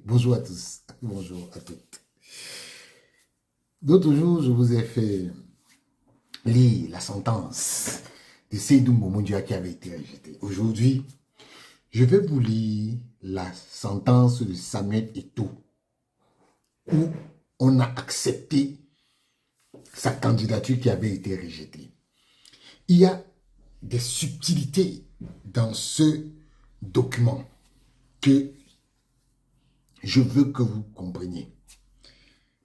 Bonjour à tous, bonjour à toutes. L'autre jour, je vous ai fait lire la sentence de Seydou Momondia qui avait été rejetée. Aujourd'hui, je vais vous lire la sentence de Samuel Eto'o où on a accepté sa candidature qui avait été rejetée. Il y a des subtilités dans ce document que je veux que vous compreniez.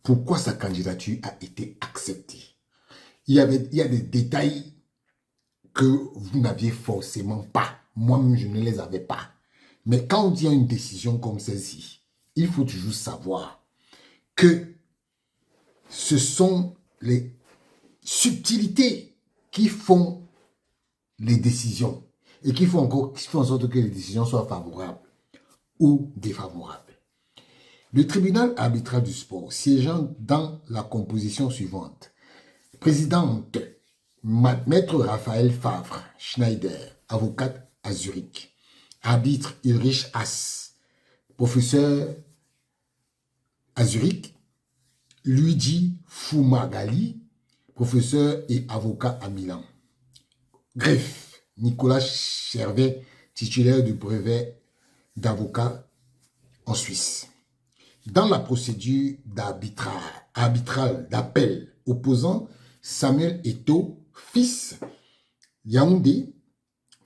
Pourquoi sa candidature a été acceptée. Il y a des détails que vous n'aviez forcément pas. Moi-même, je ne les avais pas. Mais quand il y a une décision comme celle-ci, il faut toujours savoir que ce sont les subtilités qui font les décisions et qui font en sorte que les décisions soient favorables ou défavorables. Le tribunal arbitral du sport siégeant dans la composition suivante. Présidente, Maître Raphaël Favre Schneider, avocate à Zurich. Arbitre Ulrich Haas, professeur à Zurich. Luigi Fumagalli, professeur et avocat à Milan. Greffe, Nicolas Chervet, titulaire du brevet d'avocat en Suisse. Dans la procédure arbitrale d'appel opposant Samuel Eto'o, fils, Yaoundé,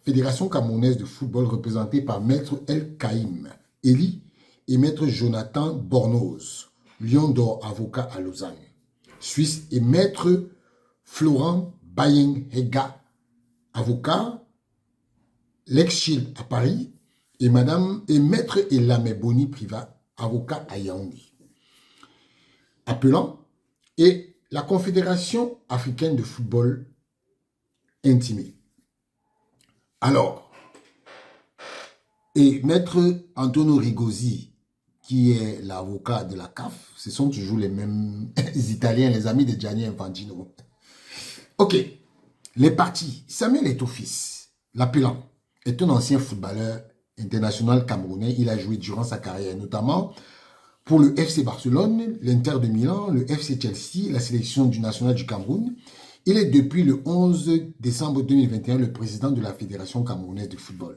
Fédération camerounaise de football représentée par Maître El Kaïm Eli et Maître Jonathan Bornoz, Lion d'Or, avocat à Lausanne, Suisse, et Maître Florent Bayenhega, avocat, Lex-Shield à Paris, et Maître Elamé Boni Privat, avocat à Yaoundé. Appelant et la Confédération africaine de football intimée. Alors, et Maître Antonio Rigosi, qui est l'avocat de la CAF, ce sont toujours les mêmes Italiens, les amis de Gianni Infantino. Ok, les parties. Samuel Eto'o fils, l'appelant, est un ancien footballeur international camerounais. Il a joué durant sa carrière, notamment pour le FC Barcelone, l'Inter de Milan, le FC Chelsea, la sélection du national du Cameroun. Il est depuis le 11 décembre 2021 le président de la Fédération camerounaise de football.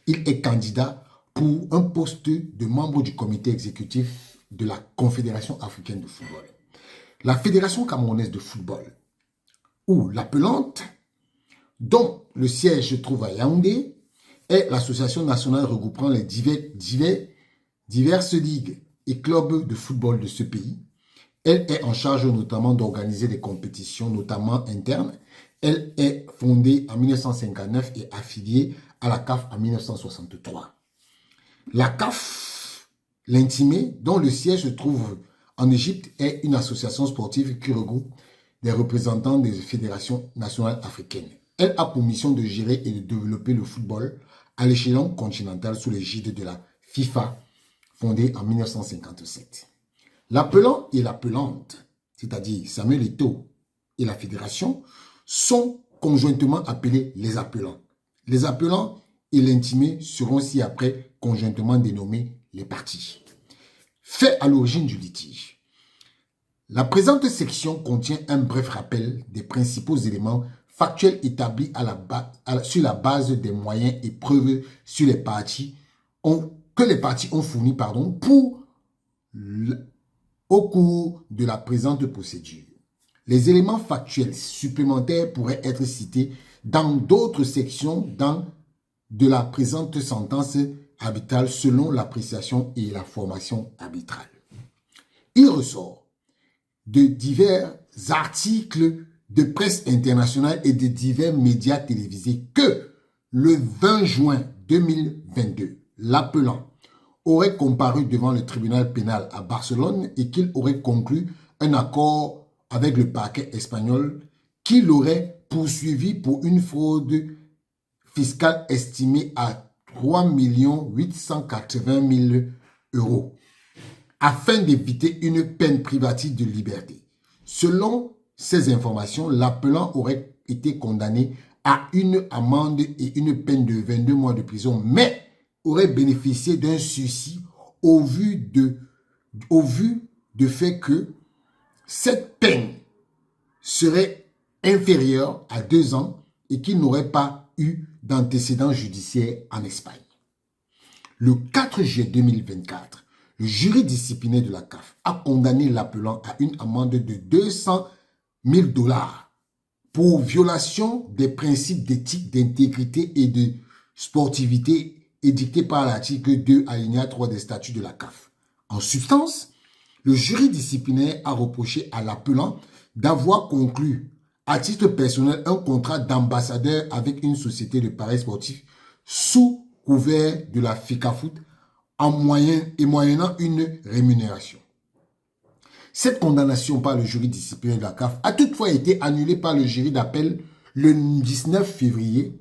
Il est candidat pour un poste de membre du comité exécutif de la Confédération africaine de football. La Fédération camerounaise de football, ou l'appelante, dont le siège se trouve à Yaoundé, est l'association nationale regroupant les diverses ligues et clubs de football de ce pays. Elle est en charge notamment d'organiser des compétitions, notamment internes. Elle est fondée en 1959 et affiliée à la CAF en 1963. La CAF, l'intimée, dont le siège se trouve en Égypte, est une association sportive qui regroupe des représentants des fédérations nationales africaines. Elle a pour mission de gérer et de développer le football à l'échelon continental sous l'égide de la FIFA, fondée en 1957. L'appelant et l'appelante, c'est-à-dire Samuel Eto'o et la fédération, sont conjointement appelés les appelants. Les appelants et l'intimé seront ci-après conjointement dénommés les parties. Fait à l'origine du litige. La présente section contient un bref rappel des principaux éléments factuels établis sur la base des moyens et preuves que les parties ont fournis au cours de la présente procédure. Les éléments factuels supplémentaires pourraient être cités dans d'autres sections de la présente sentence arbitrale selon l'appréciation et la formation arbitrale. Il ressort de divers articles de presse internationale et de divers médias télévisés que le 20 juin 2022, l'appelant aurait comparu devant le tribunal pénal à Barcelone et qu'il aurait conclu un accord avec le parquet espagnol qui l'aurait poursuivi pour une fraude fiscale estimée à 3 880 000 € afin d'éviter une peine privative de liberté. Selon ces informations, l'appelant aurait été condamné à une amende et une peine de 22 mois de prison, mais aurait bénéficié d'un sursis au vu de fait que cette peine serait inférieure à 2 ans et qu'il n'aurait pas eu d'antécédent judiciaire en Espagne. Le 4 juillet 2024, le jury disciplinaire de la CAF a condamné l'appelant à une amende de 200 000 $ pour violation des principes d'éthique, d'intégrité et de sportivité édictés par l'article 2 alinéa 3 des statuts de la CAF. En substance, le jury disciplinaire a reproché à l'appelant d'avoir conclu à titre personnel un contrat d'ambassadeur avec une société de paris sportifs sous couvert de la FECAFOOT moyennant une rémunération. Cette condamnation par le jury disciplinaire de la CAF a toutefois été annulée par le jury d'appel le 19 février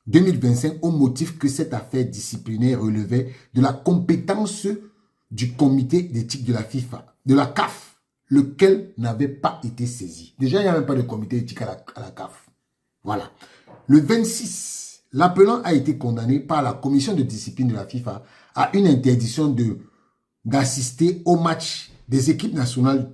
2025 au motif que cette affaire disciplinaire relevait de la compétence du comité d'éthique de la FIFA, de la CAF, lequel n'avait pas été saisi. Déjà, il n'y avait pas de comité d'éthique à la CAF. Voilà. Le 26, l'appelant a été condamné par la commission de discipline de la FIFA à une interdiction d'assister au match des équipes nationales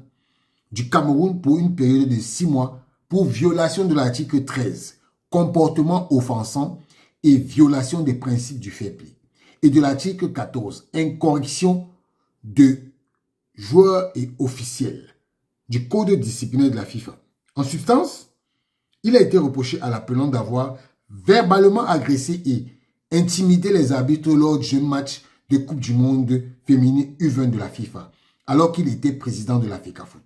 du Cameroun pour une période de 6 mois pour violation de l'article 13, comportement offensant et violation des principes du fair play, et de l'article 14, incorrection de joueurs et officiels du code disciplinaire de la FIFA. En substance, il a été reproché à l'appelant d'avoir verbalement agressé et intimidé les arbitres lors du match de Coupe du Monde féminine U20 de la FIFA, alors qu'il était président de la FECAFOOT.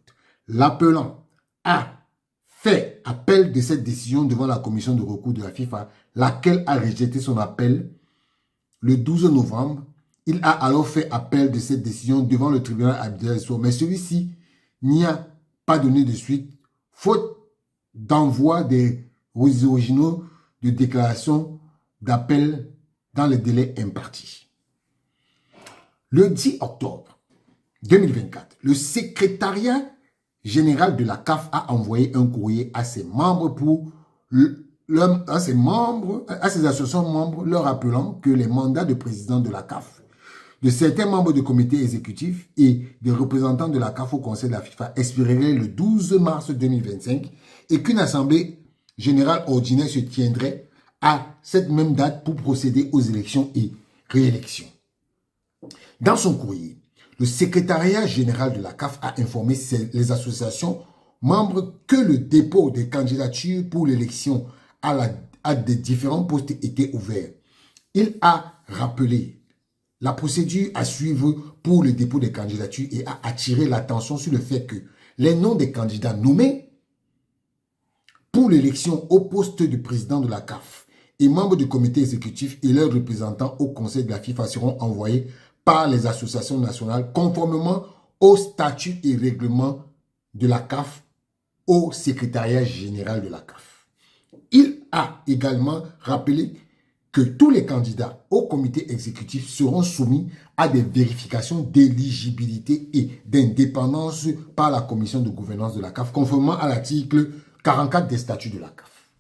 L'appelant a fait appel de cette décision devant la commission de recours de la FIFA, laquelle a rejeté son appel le 12 novembre. Il a alors fait appel de cette décision devant le tribunal arbitraire, mais celui-ci n'y a pas donné de suite, faute d'envoi des originaux de déclaration d'appel dans les délais impartis. Le 10 octobre 2024, le secrétariat général de la CAF a envoyé un courrier à ses membres à ses associations membres, leur rappelant que les mandats de président de la CAF, de certains membres du comité exécutif et des représentants de la CAF au conseil de la FIFA expireraient le 12 mars 2025 et qu'une assemblée générale ordinaire se tiendrait à cette même date pour procéder aux élections et réélections. Dans son courrier, le secrétariat général de la CAF a informé les associations membres que le dépôt des candidatures pour l'élection à des différents postes était ouvert. Il a rappelé la procédure à suivre pour le dépôt des candidatures et a attiré l'attention sur le fait que les noms des candidats nommés pour l'élection au poste de président de la CAF et membres du comité exécutif et leurs représentants au conseil de la FIFA seront envoyés par les associations nationales conformément aux statuts et règlements de la CAF au secrétariat général de la CAF. Il a également rappelé que tous les candidats au comité exécutif seront soumis à des vérifications d'éligibilité et d'indépendance par la commission de gouvernance de la CAF, conformément à l'article 44 des statuts de la CAF.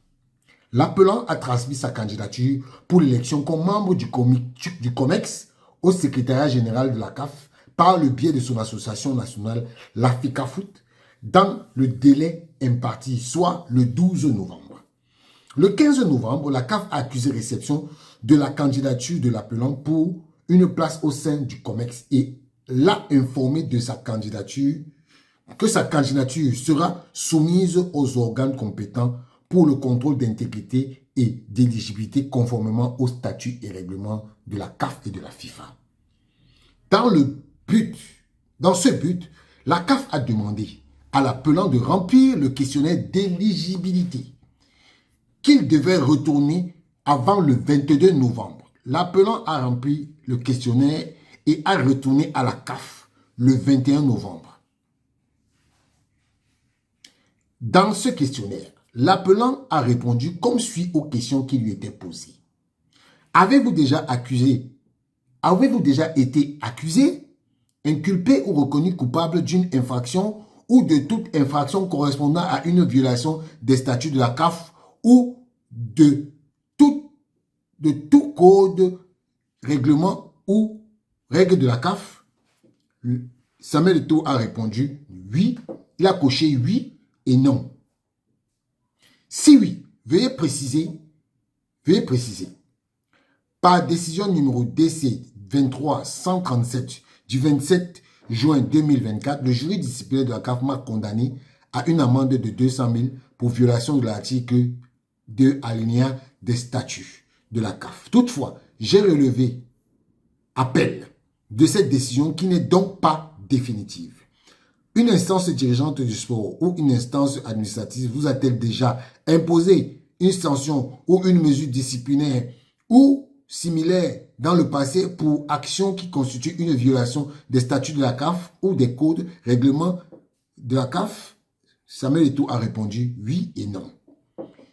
L'appelant a transmis sa candidature pour l'élection comme membre du COMEX au secrétariat général de la CAF par le biais de son association nationale, la FECAFOOT, dans le délai imparti, soit le 12 novembre. Le 15 novembre, la CAF a accusé réception de la candidature de l'appelant pour une place au sein du COMEX et l'a informé de sa candidature, que sa candidature sera soumise aux organes compétents pour le contrôle d'intégrité et d'éligibilité conformément aux statuts et règlements de la CAF et de la FIFA. Dans ce but, la CAF a demandé à l'appelant de remplir le questionnaire d'éligibilité qu'il devait retourner avant le 22 novembre. L'appelant a rempli le questionnaire et a retourné à la CAF le 21 novembre. Dans ce questionnaire, l'appelant a répondu comme suit aux questions qui lui étaient posées. Avez-vous déjà été accusé, inculpé ou reconnu coupable d'une infraction ou de toute infraction correspondant à une violation des statuts de la CAF ou de tout code, règlement ou règles de la CAF? Samuel Eto'o a répondu oui. Il a coché oui et non. Si oui, veuillez préciser, par décision numéro DC 23-137 du 27 juin 2024, le jury disciplinaire de la CAF m'a condamné à une amende de 200 000 pour violation de l'article 2 alinéa des statuts de la CAF. Toutefois, j'ai relevé appel de cette décision qui n'est donc pas définitive. Une instance dirigeante du sport ou une instance administrative vous a-t-elle déjà imposé une sanction ou une mesure disciplinaire ou similaire dans le passé pour action qui constitue une violation des statuts de la CAF ou des codes, règlements de la CAF? Samuel Eto'o a répondu oui et non.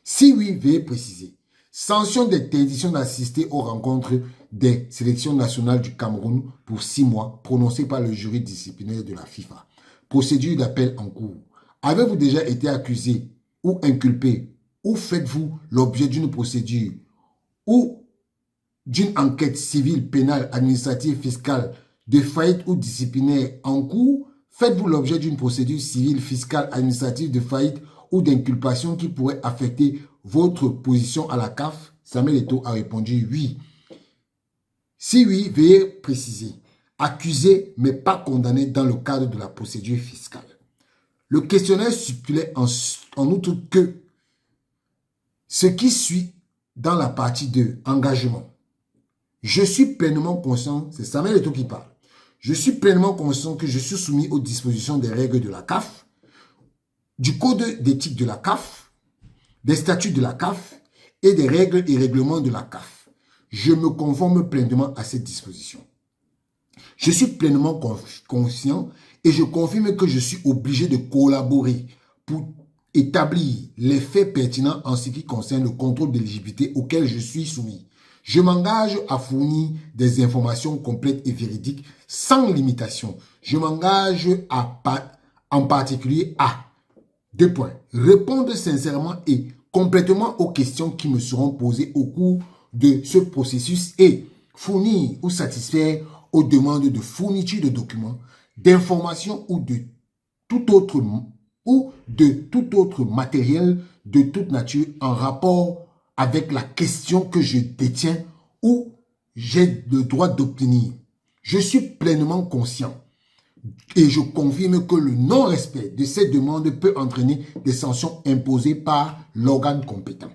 Si oui, veuillez préciser. Sanction d'interdiction d'assister aux rencontres des sélections nationales du Cameroun pour 6 mois prononcée par le jury disciplinaire de la FIFA. Procédure d'appel en cours. Avez-vous déjà été accusé ou inculpé ou faites-vous l'objet d'une procédure ou d'une enquête civile, pénale, administrative, fiscale, de faillite ou disciplinaire en cours? Faites-vous l'objet d'une procédure civile, fiscale, administrative, de faillite ou d'inculpation qui pourrait affecter votre position à la CAF? Samuel Eto'o a répondu oui. Si oui, veuillez préciser. Accusé mais pas condamné dans le cadre de la procédure fiscale. Le questionnaire stipulait en outre que ce qui suit dans la partie 2, engagement. Je suis pleinement conscient, c'est Samuel Eto'o qui parle, je suis pleinement conscient que je suis soumis aux dispositions des règles de la CAF, du code d'éthique de la CAF, des statuts de la CAF et des règles et règlements de la CAF. Je me conforme pleinement à ces dispositions. Je suis pleinement conscient et je confirme que je suis obligé de collaborer pour établir les faits pertinents en ce qui concerne le contrôle d'éligibilité auquel je suis soumis. Je m'engage à fournir des informations complètes et véridiques sans limitation. Je m'engage en particulier à 2 points. Répondre sincèrement et complètement aux questions qui me seront posées au cours de ce processus et fournir ou satisfaire aux demandes de fourniture de documents, d'informations ou de tout autre matériel de toute nature en rapport avec la question que je détiens ou j'ai le droit d'obtenir. Je suis pleinement conscient et je confirme que le non-respect de ces demandes peut entraîner des sanctions imposées par l'organe compétent.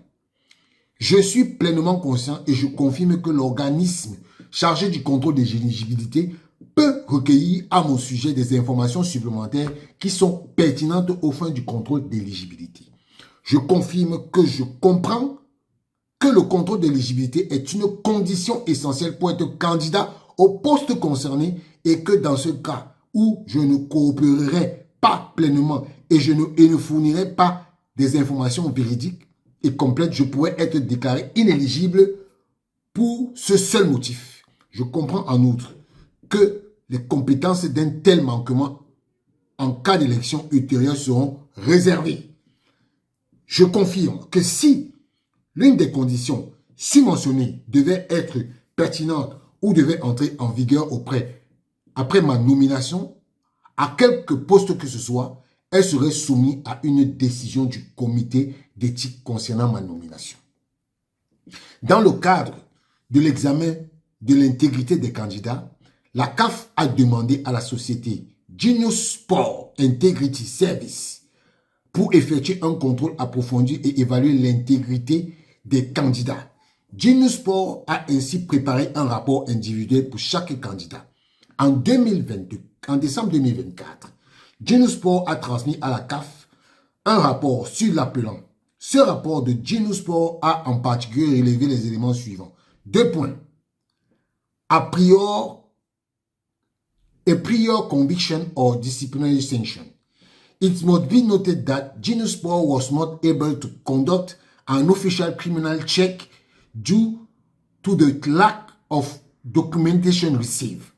Je suis pleinement conscient et je confirme que l'organisme chargé du contrôle des éligibilités peut recueillir à mon sujet des informations supplémentaires qui sont pertinentes aux fins du contrôle d'éligibilité. Je confirme que je comprends que le contrôle d'éligibilité est une condition essentielle pour être candidat au poste concerné et que dans ce cas où je ne coopérerai pas pleinement et je ne fournirai pas des informations véridiques et complètes, je pourrais être déclaré inéligible pour ce seul motif. Je comprends en outre que les compétences d'un tel manquement en cas d'élection ultérieure seront réservées. Je confirme que si l'une des conditions submentionnées devait être pertinente ou devait entrer en vigueur après ma nomination, à quelque poste que ce soit, elle serait soumise à une décision du comité d'éthique concernant ma nomination. Dans le cadre de l'examen de l'intégrité des candidats, la CAF a demandé à la société Genius Sport Integrity Service pour effectuer un contrôle approfondi et évaluer l'intégrité des candidats. Genius Sport a ainsi préparé un rapport individuel pour chaque candidat. En décembre 2024, Genius Sport a transmis à la CAF un rapport sur l'appelant. Ce rapport de Genius Sport a en particulier relevé les éléments suivants. 2 points. A prior conviction or disciplinary sanction. It must be noted that Genius Sport was not able to conduct an official criminal check due to the lack of documentation received.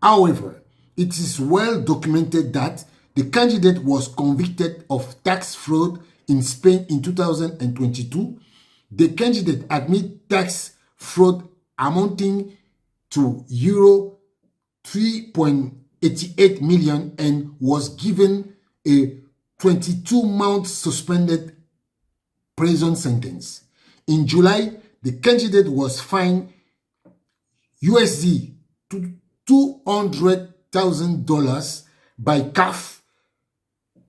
However, it is well documented that the candidate was convicted of tax fraud in Spain in 2022. The candidate admitted tax fraud amounting to euro 3.88 million and was given a 22-month suspended prison sentence. In July, the candidate was fined USD $200,000 by CAF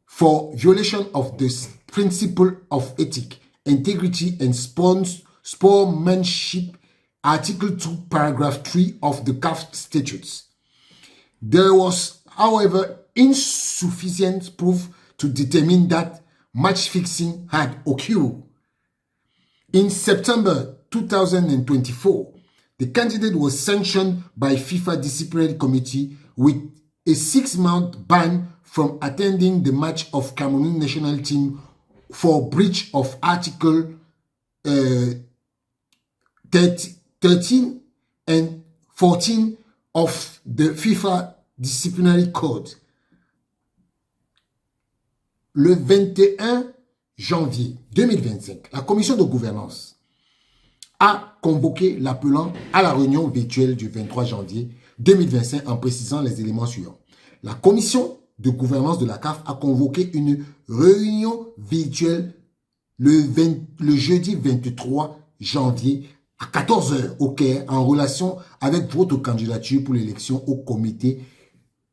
for violation of the principle of ethic, integrity, and sportsmanship, Article 2, Paragraph 3 of the CAF statutes. There was, however, insufficient proof to determine that match fixing had occurred. In September 2024, the candidate was sanctioned by FIFA Disciplinary Committee with a 6-month ban from attending the match of Cameroon national team for breach of Article 13 and 14 of the FIFA Disciplinary Code. Le 21 janvier 2025, la commission de gouvernance a convoqué l'appelant à la réunion virtuelle du 23 janvier 2025 en précisant les éléments suivants. La commission de gouvernance de la CAF a convoqué une réunion virtuelle le jeudi 23 janvier à 14 h au Caire en relation avec votre candidature pour l'élection au comité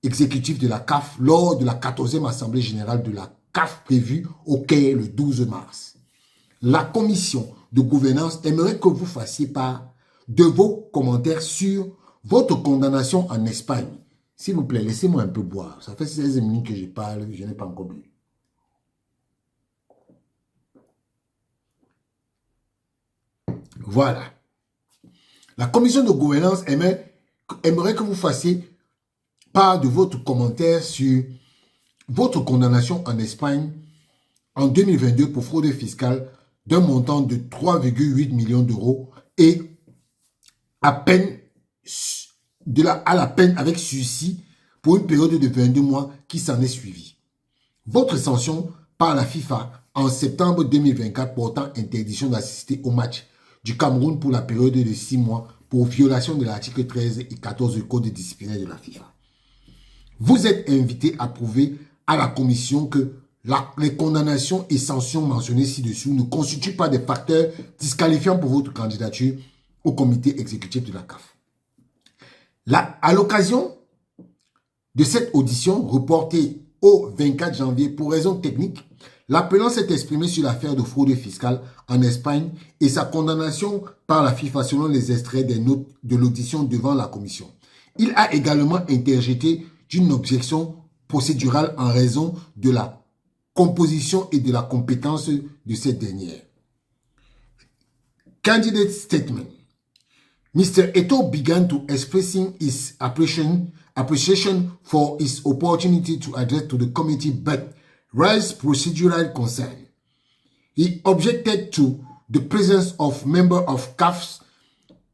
exécutif de la CAF lors de la 14e assemblée générale de la CAF prévue au Caire le 12 mars. La commission de gouvernance aimerait que vous fassiez part de vos commentaires sur votre condamnation en Espagne. S'il vous plaît, laissez-moi un peu boire. Ça fait 16 minutes que je parle, je n'ai pas encore bu. Voilà. La commission de gouvernance aimerait que vous fassiez part de votre commentaire sur votre condamnation en Espagne en 2022 pour fraude fiscale d'un montant de 3,8 millions d'euros et à la peine avec sursis pour une période de 22 mois qui s'en est suivie. Votre sanction par la FIFA en septembre 2024 portant interdiction d'assister au match du Cameroun pour la période de 6 mois pour violation de l'article 13 et 14 du code disciplinaire de la FIFA. Vous êtes invité à prouver à la commission que les condamnations et sanctions mentionnées ci-dessous ne constituent pas des facteurs disqualifiants pour votre candidature au comité exécutif de la CAF. À l'occasion de cette audition reportée au 24 janvier pour raisons techniques, l'appelant s'est exprimé sur l'affaire de fraude fiscale en Espagne et sa condamnation par la FIFA selon les extraits des notes de l'audition devant la commission. Il a également interjeté d'une objection procédurale en raison de la composition et de la compétence de cette dernière. Candidate statement. Mr. Eto'o began to expressing his appreciation for his opportunity to address to the committee but raised procedural concern. He objected to the presence of members of CAF's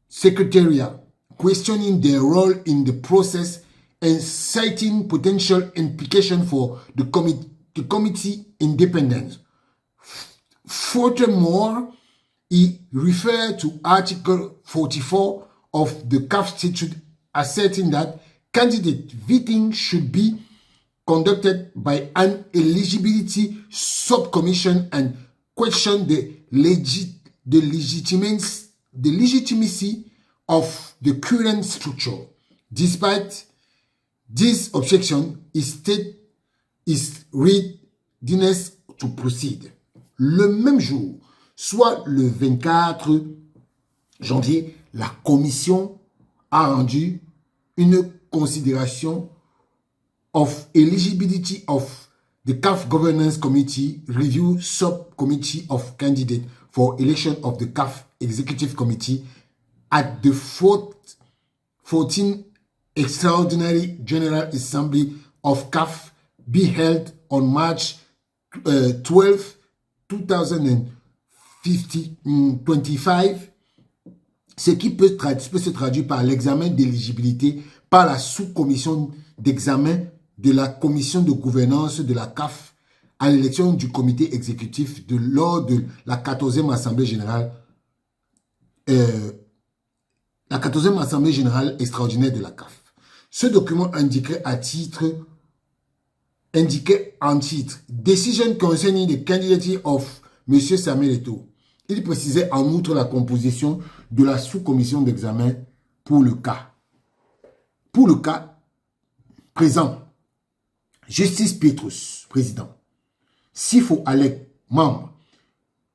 secretariat, questioning their role in the process and citing potential implications for the committee independence. Furthermore, he referred to Article 44 of the CAF statute asserting that candidate vetting should be conducted by an eligibility subcommission and question the legitimacy of the current structure. Despite this objection, his state is readiness to proceed. Le même jour, soit le 24 janvier, la commission a rendu une considération of eligibility of the CAF Governance Committee Review Subcommittee of Candidate for election of the CAF Executive Committee at the 14th Extraordinary General Assembly of CAF be held on March 12, 2025, ce qui peut se traduire par l'examen d'éligibilité par la sous-commission d'examen de la commission de gouvernance de la CAF à l'élection du comité exécutif lors de la 14e Assemblée générale extraordinaire de la CAF. Ce document indiquait en titre Decision concerning the candidacy of M. Samuel Eto'o. Il précisait en outre la composition de la sous-commission d'examen pour le cas. Pour le cas présent, Justice Petrus, président. Sifo Alec, membre.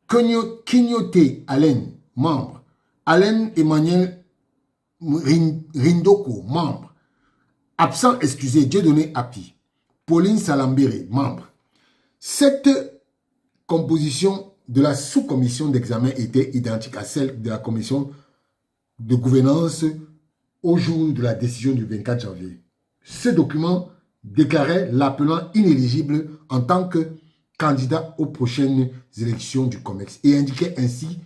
Kinyote Allen, membre. Allen Emmanuel Rindoko, membre. Absent excusé, Dieudonné Api. Pauline Salambere, membre. Cette composition de la sous-commission d'examen était identique à celle de la commission de gouvernance au jour de la décision du 24 janvier. Ce document déclarait l'appelant inéligible en tant que candidat aux prochaines élections du COMEX et indiquait ainsi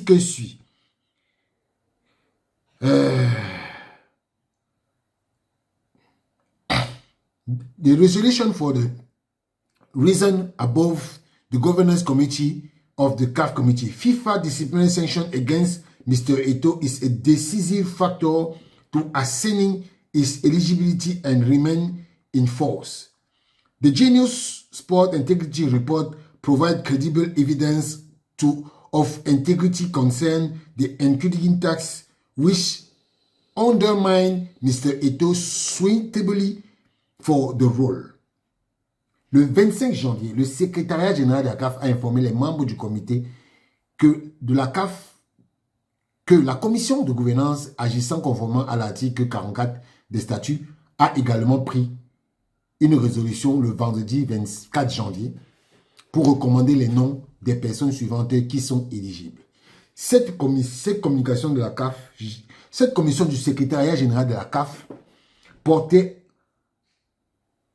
que suit. The resolution for the reason above the governance committee of the CAF committee, FIFA disciplinary sanction against Mr. Eto'o is a decisive factor to ascertaining his eligibility and remain in force. The Genius Sport Integrity Report provides credible evidence of integrity concern the including tax which undermine Mr. Eto'o suitably for the role. Le 25 janvier, le secrétariat général de la CAF a informé les membres du comité que la commission de gouvernance agissant conformément à l'article 44 des statuts a également pris une résolution le vendredi 24 janvier pour recommander les noms des personnes suivantes qui sont éligibles. Cette communication de la CAF, cette commission du secrétariat général de la CAF portait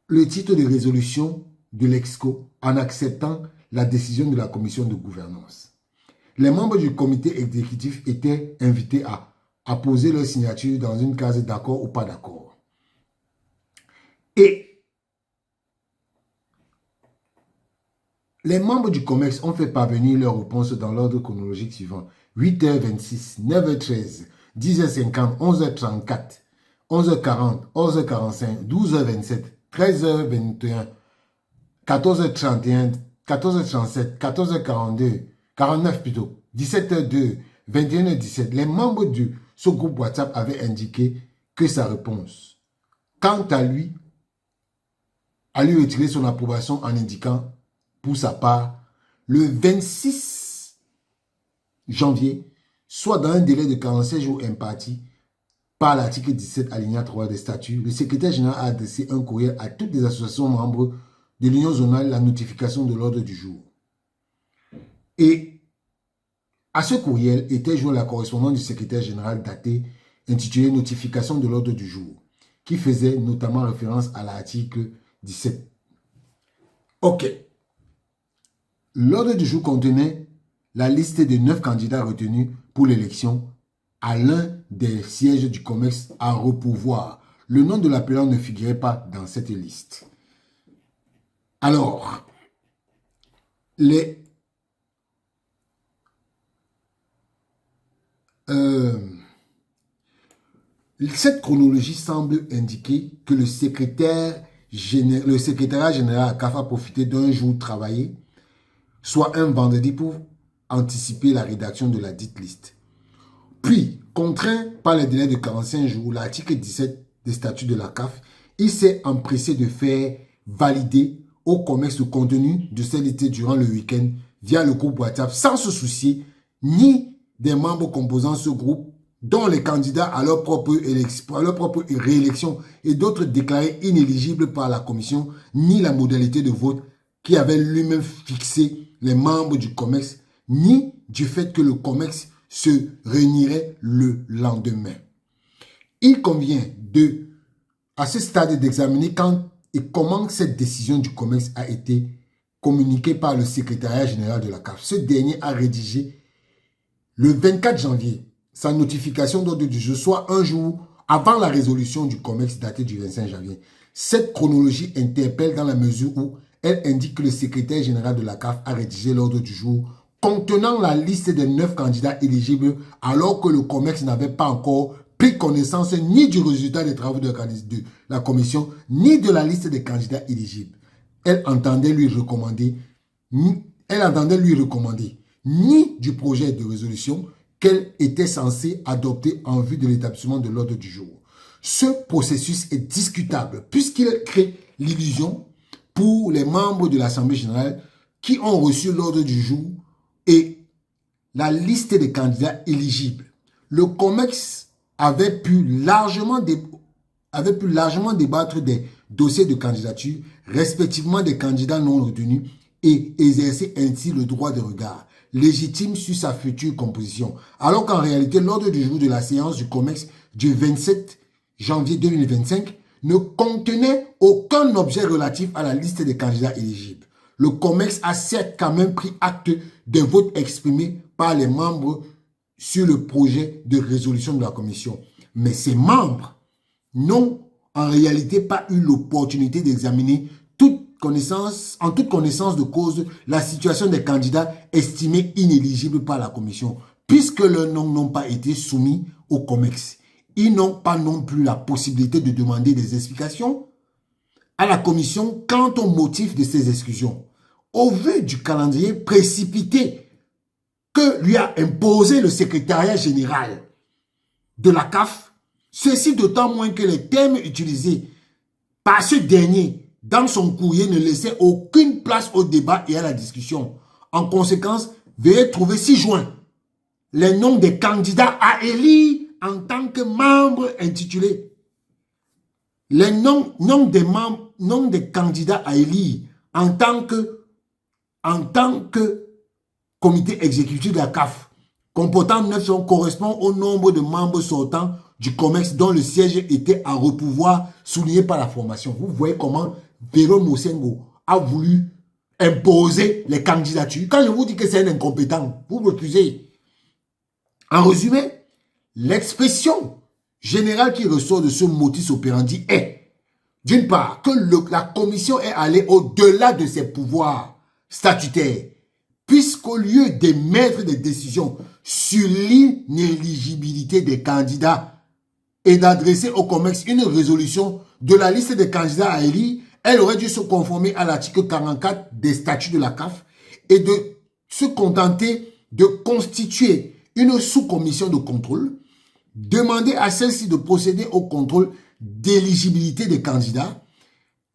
le titre de résolution de l'EXCO en acceptant la décision de la commission de gouvernance. Les membres du comité exécutif étaient invités à apposer leur signature dans une case d'accord ou pas d'accord. Et les membres du COMEX ont fait parvenir leur réponse dans l'ordre chronologique suivant. 8h26, 9h13, 10h50, 11h34, 11h40, 11h45, 12h27, 13h21, 14h31, 14h37, 14h42, 49 plutôt, 17h02, 21h17. Les membres de ce groupe WhatsApp avaient indiqué que sa réponse, quant à lui, a lui retiré son approbation en indiquant pour sa part le 26 janvier, soit dans un délai de 46 jours imparti par l'article 17 alinéa 3 des statuts, le secrétaire général a adressé un courriel à toutes les associations membres de l'Union zonale la notification de l'ordre du jour. Et à ce courriel était joint la correspondance du secrétaire général daté intitulée notification de l'ordre du jour, qui faisait notamment référence à l'article 17. Ok. L'ordre du jour contenait la liste de 9 candidats retenus pour l'élection à l'un des sièges du COMEX à repouvoir. Le nom de l'appelant ne figurait pas dans cette liste. Alors, cette chronologie semble indiquer que le secrétariat général à CAF a profité d'un jour travaillé, soit un vendredi, pour anticiper la rédaction de la dite liste. Puis, contraint par les délais de 45 jours, l'article 17 des statuts de la CAF, il s'est empressé de faire valider au COMEX le contenu de cette liste durant le week-end via le groupe WhatsApp, sans se soucier ni des membres composant ce groupe, dont les candidats à leur propre réélection et d'autres déclarés inéligibles par la commission, ni la modalité de vote qui avait lui-même fixé les membres du COMEX, ni du fait que le COMEX se réunirait le lendemain. Il convient à ce stade d'examiner quand et comment cette décision du COMEX a été communiquée par le secrétariat général de la CAF. Ce dernier a rédigé le 24 janvier sa notification d'ordre du jour, soit un jour avant la résolution du COMEX datée du 25 janvier. Cette chronologie interpelle dans la mesure où elle indique que le secrétaire général de la CAF a rédigé l'ordre du jour contenant la liste des 9 candidats éligibles alors que le COMEX n'avait pas encore pris connaissance ni du résultat des travaux de la commission, ni de la liste des candidats éligibles. Elle entendait lui recommander, ni du projet de résolution qu'elle était censée adopter en vue de l'établissement de l'ordre du jour. Ce processus est discutable puisqu'il crée l'illusion pour les membres de l'Assemblée générale qui ont reçu l'ordre du jour et la liste des candidats éligibles. Le COMEX avait pu largement débattre des dossiers de candidature, respectivement des candidats non retenus, et exercer ainsi le droit de regard légitime sur sa future composition. Alors qu'en réalité, l'ordre du jour de la séance du COMEX du 27 janvier 2025 ne contenait aucun objet relatif à la liste des candidats éligibles. Le COMEX a certes quand même pris acte des votes exprimés par les membres sur le projet de résolution de la commission. Mais ces membres n'ont en réalité pas eu l'opportunité d'examiner en toute connaissance de cause la situation des candidats estimés inéligibles par la commission, puisque leurs noms n'ont pas été soumis au COMEX. Ils n'ont pas non plus la possibilité de demander des explications à la commission quant au motif de ces exclusions. Au vu du calendrier précipité que lui a imposé le secrétariat général de la CAF, ceci d'autant moins que les termes utilisés par ce dernier dans son courrier ne laissaient aucune place au débat et à la discussion. En conséquence, veuillez trouver 6 juin les noms des candidats à élire en tant que membres intitulés. Les noms des candidats à élire en tant que comité exécutif de la CAF, comportant 9 correspond au nombre de membres sortants du COMEX dont le siège était à repouvoir, souligné par la formation. Vous voyez comment Véron Mosengo a voulu imposer les candidatures. Quand je vous dis que c'est un incompétent, vous refusez. En résumé, l'expression générale qui ressort de ce modus operandi est, d'une part, que la commission est allée au-delà de ses pouvoirs statutaires, puisqu'au lieu d'émettre des décisions sur l'inéligibilité des candidats et d'adresser au COMEX une résolution de la liste des candidats à élire, elle aurait dû se conformer à l'article 44 des statuts de la CAF et de se contenter de constituer une sous-commission de contrôle, demander à celle-ci de procéder au contrôle d'éligibilité des candidats,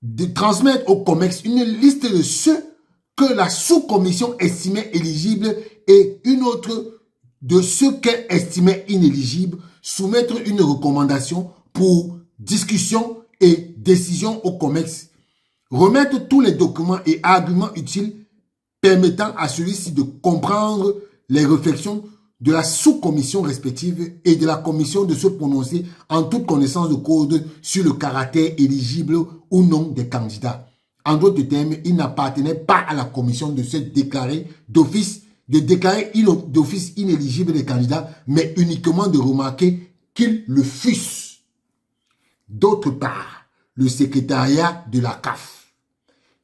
de transmettre au COMEX une liste de ceux que la sous-commission estimait éligibles et une autre de ceux qu'elle estimait inéligibles, soumettre une recommandation pour discussion et décision au COMEX, remettre tous les documents et arguments utiles permettant à celui-ci de comprendre les réflexions de la sous-commission respective et de la commission de se prononcer en toute connaissance de cause sur le caractère éligible ou non des candidats. En d'autres termes, il n'appartenait pas à la commission de se déclarer d'office, d'office inéligible des candidats, mais uniquement de remarquer qu'ils le fussent. D'autre part, le secrétariat de la CAF.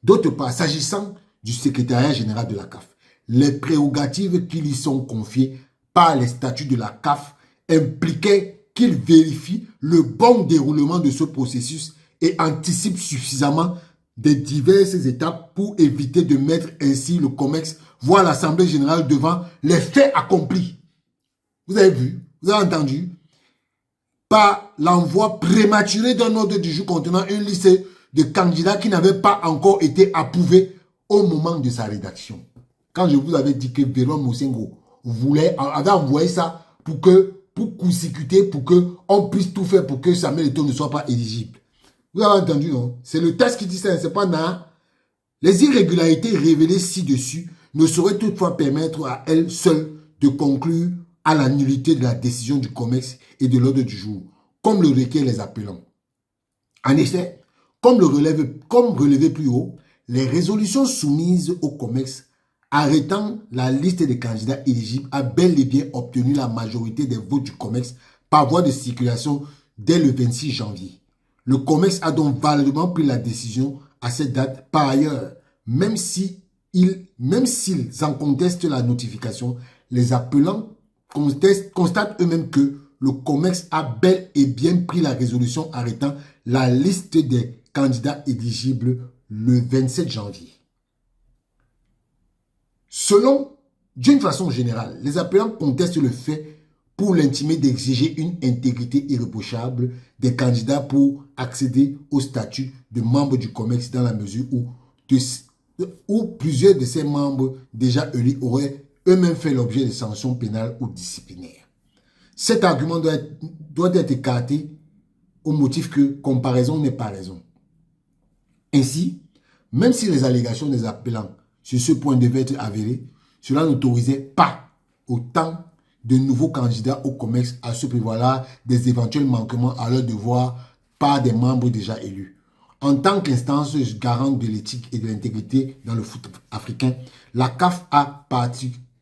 D'autre part, s'agissant du secrétariat général de la CAF, les prérogatives qui lui sont confiées par les statuts de la CAF impliquaient qu'il vérifie le bon déroulement de ce processus et anticipe suffisamment des diverses étapes pour éviter de mettre ainsi le COMEX, voire l'Assemblée générale devant les faits accomplis. Vous avez vu, vous avez entendu, par l'envoi prématuré d'un ordre du jour contenant une liste de candidats qui n'avaient pas encore été approuvés au moment de sa rédaction. Quand je vous avais dit que Véron Mosengo avait envoyé ça pour consécuter, pour qu'on puisse tout faire pour que Samuel Eto'o ne soit pas éligible. Vous avez entendu, non? C'est le texte qui dit ça, c'est pas non. Les irrégularités révélées ci-dessus ne sauraient toutefois permettre à elles seules de conclure à la nullité de la décision du COMEX et de l'ordre du jour, comme le requièrent les appelants. En effet, comme relevé plus haut, les résolutions soumises au COMEX arrêtant la liste des candidats éligibles a bel et bien obtenu la majorité des votes du COMEX par voie de circulation dès le 26 janvier. Le COMEX a donc valablement pris la décision à cette date. Par ailleurs, même s'ils en contestent la notification, les appelants constatent eux-mêmes que le COMEX a bel et bien pris la résolution arrêtant la liste des candidats éligibles le 27 janvier. D'une façon générale, les appelants contestent le fait pour l'intimer d'exiger une intégrité irréprochable des candidats pour accéder au statut de membre du COMEX dans la mesure où plusieurs de ces membres déjà élus auraient eux-mêmes fait l'objet de sanctions pénales ou disciplinaires. Cet argument doit être écarté au motif que comparaison n'est pas raison. Ainsi, même si les allégations des appelants sur ce point devaient être avérées, cela n'autorisait pas autant de nouveaux candidats au COMEX à se prévaloir des éventuels manquements à leur devoir par des membres déjà élus. En tant qu'instance garante de l'éthique et de l'intégrité dans le foot africain, la CAF a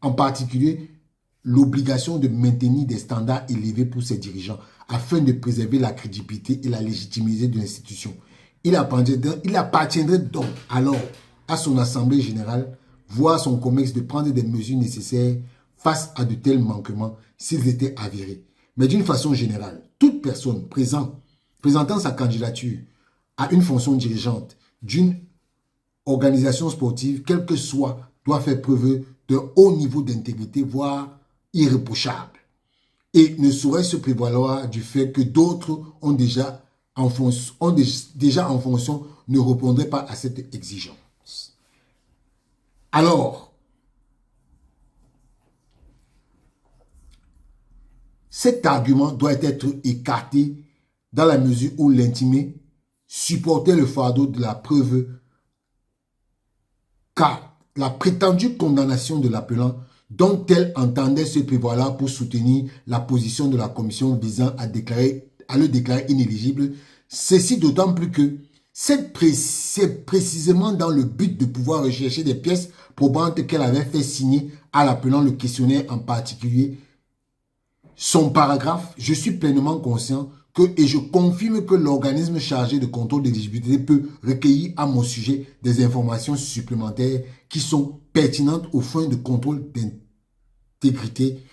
en particulier l'obligation de maintenir des standards élevés pour ses dirigeants afin de préserver la crédibilité et la légitimité de l'institution. Il appartiendrait donc alors à son assemblée générale, voire son COMEX, de prendre des mesures nécessaires face à de tels manquements s'ils étaient avérés. Mais d'une façon générale, toute personne présentant sa candidature à une fonction dirigeante d'une organisation sportive, quelle que soit, doit faire preuve d'un haut niveau d'intégrité, voire irréprochable, et ne saurait se prévaloir du fait que d'autres ont déjà en fonction ne répondraient pas à cette exigence. Alors, cet argument doit être écarté dans la mesure où l'intimé supportait le fardeau de la preuve, car la prétendue condamnation de l'appelant, dont elle entendait se prévaloir pour soutenir la position de la commission visant à le déclarer inéligible, ceci d'autant plus que c'est précisément dans le but de pouvoir rechercher des pièces probantes qu'elle avait fait signer à l'appelant le questionnaire, en particulier son paragraphe. Je suis pleinement conscient et je confirme que l'organisme chargé de contrôle d'éligibilité peut recueillir à mon sujet des informations supplémentaires qui sont pertinentes aux fins de contrôle d'intégrité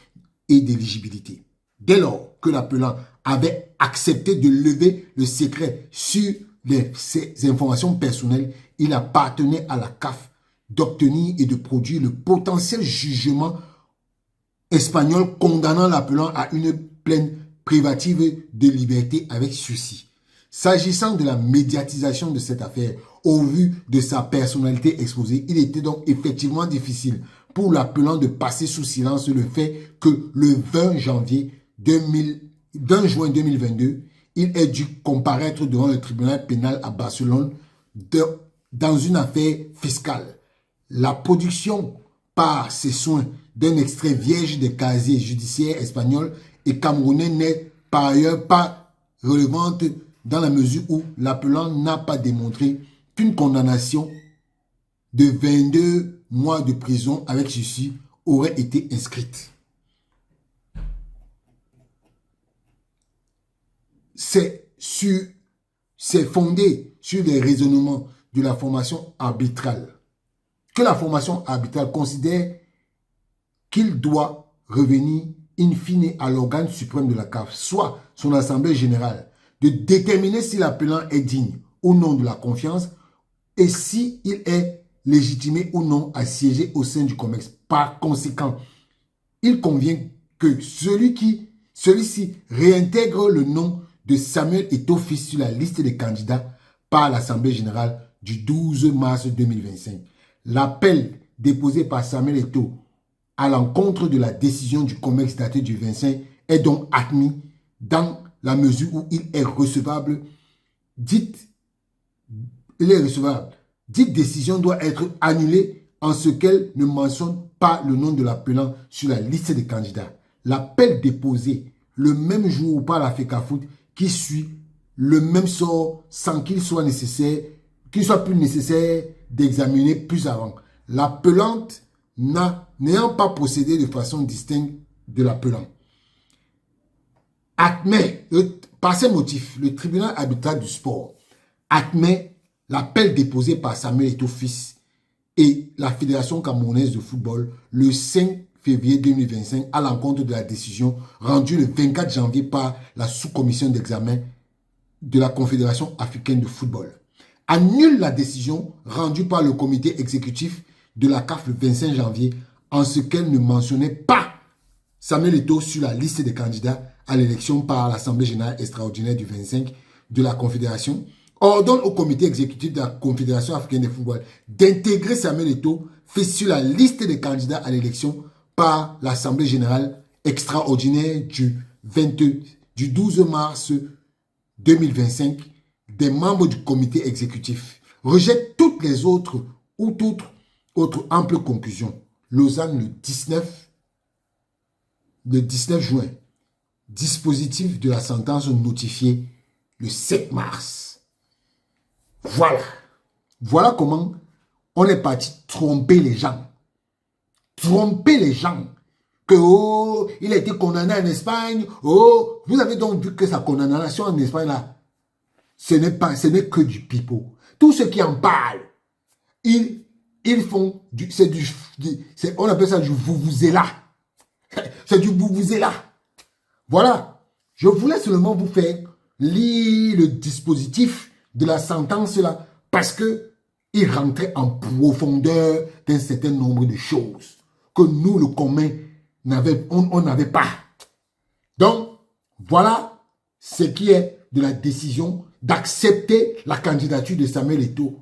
et d'éligibilité. Dès lors que l'appelant avait accepté de lever le secret sur ces informations personnelles, il appartenait à la CAF d'obtenir et de produire le potentiel jugement espagnol condamnant l'appelant à une pleine privative de liberté avec sursis. S'agissant de la médiatisation de cette affaire, au vu de sa personnalité exposée, il était donc effectivement difficile pour l'appelant de passer sous silence le fait que le 20 juin 2022, il ait dû comparaître devant le tribunal pénal à Barcelone dans une affaire fiscale. La production par ses soins d'un extrait vierge des casiers judiciaires espagnols et camerounais n'est par ailleurs pas relevante dans la mesure où l'appelant n'a pas démontré qu'une condamnation de 22 mois de prison avec sursis aurait été inscrite. C'est fondé sur les raisonnements de la formation arbitrale que la formation arbitrale considère qu'il doit revenir in fine à l'organe suprême de la CAF, soit son assemblée générale, de déterminer si l'appelant est digne ou non de la confiance et s'il est légitimé ou non à siéger au sein du COMEX. Par conséquent, il convient que celui-ci réintègre le nom de Samuel Eto'o-Fils sur la liste des candidats par l'Assemblée générale du 12 mars 2025. L'appel déposé par Samuel Eto'o à l'encontre de la décision du COMEX datée du 25 est donc admis dans la mesure où il est recevable. Dite décision doit être annulée en ce qu'elle ne mentionne pas le nom de l'appelant sur la liste des candidats. L'appel déposé le même jour par la FECAFOOT qui suit le même sort sans qu'il soit plus nécessaire d'examiner plus avant. L'appelante n'ayant pas procédé de façon distincte de l'appelant. Par ces motifs, le tribunal arbitral du sport admet l'appel déposé par Samuel Eto'o-Fils et la Fédération camerounaise de football le 5 février 2025 à l'encontre de la décision rendue le 24 janvier par la sous-commission d'examen de la Confédération africaine de football. Annule la décision rendue par le comité exécutif de la CAF le 25 janvier en ce qu'elle ne mentionnait pas Samuel Eto'o sur la liste des candidats à l'élection par l'Assemblée générale extraordinaire du 25 de la Confédération. Ordonne au comité exécutif de la Confédération africaine de football d'intégrer Samuel Eto'o fait sur la liste des candidats à l'élection par l'Assemblée générale extraordinaire du 12 mars 2025 des membres du comité exécutif. Rejette toutes les autres ou toutes autres amples conclusions. Lausanne le 19 juin. Dispositif de la sentence notifié le 7 mars. Voilà. Voilà comment on est parti tromper les gens. Tromper les gens. Que, oh, il a été condamné en Espagne. Oh, vous avez donc vu que sa condamnation en Espagne, là, ce n'est que du pipeau. Tous ceux qui en parlent, ils font on appelle ça du vuvuzela. C'est du vuvuzela. Voilà. Je voulais seulement vous faire lire le dispositif de la sentence là, parce que il rentrait en profondeur d'un certain nombre de choses que nous, le commun, on n'avait pas. Donc, voilà ce qui est de la décision d'accepter la candidature de Samuel Eto'o.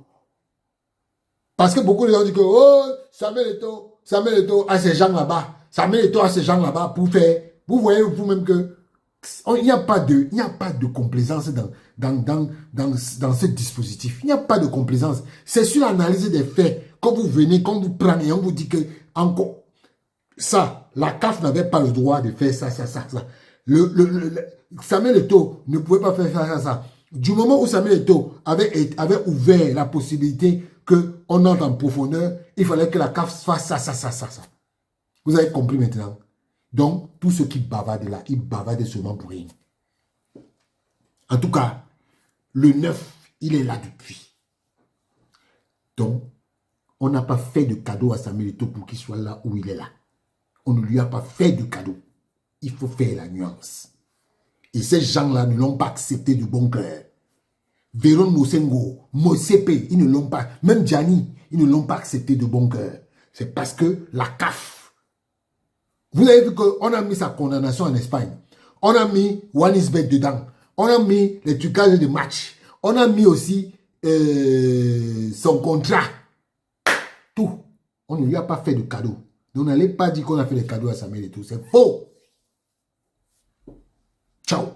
Parce que beaucoup de gens disent que oh, Samuel Eto'o a ces gens là-bas. Samuel Eto'o a ces gens là-bas pour faire. Vous voyez vous-même que il n'y a pas de complaisance dans ce dispositif. Il n'y a pas de complaisance. C'est sur l'analyse des faits. Quand vous venez, quand vous prenez et on vous dit que encore ça, la CAF n'avait pas le droit de faire ça. Samuel Eto'o ne pouvait pas faire ça. Du moment où Samuel Eto'o avait ouvert la possibilité qu'on entre en profondeur, il fallait que la CAF fasse ça. Vous avez compris maintenant? Donc, tous ceux qui bavardent là, ils bavardent seulement pour rien. En tout cas, le 9, il est là depuis. Donc, on n'a pas fait de cadeau à Samuel Eto'o pour qu'il soit là où il est là. On ne lui a pas fait de cadeau. Il faut faire la nuance. Et ces gens-là ne l'ont pas accepté de bon cœur. Véron Mosengo, Mosepe, ils ne l'ont pas. Même Gianni, ils ne l'ont pas accepté de bon cœur. C'est parce que la CAF, vous avez vu qu'on a mis sa condamnation en Espagne. On a mis Wanisbet dedans. On a mis les trucages de match. On a mis aussi son contrat. Tout. On ne lui a pas fait de cadeau. Donc, on n'allait pas dire qu'on a fait des cadeaux à Samuel Eto'o. C'est faux. Ciao.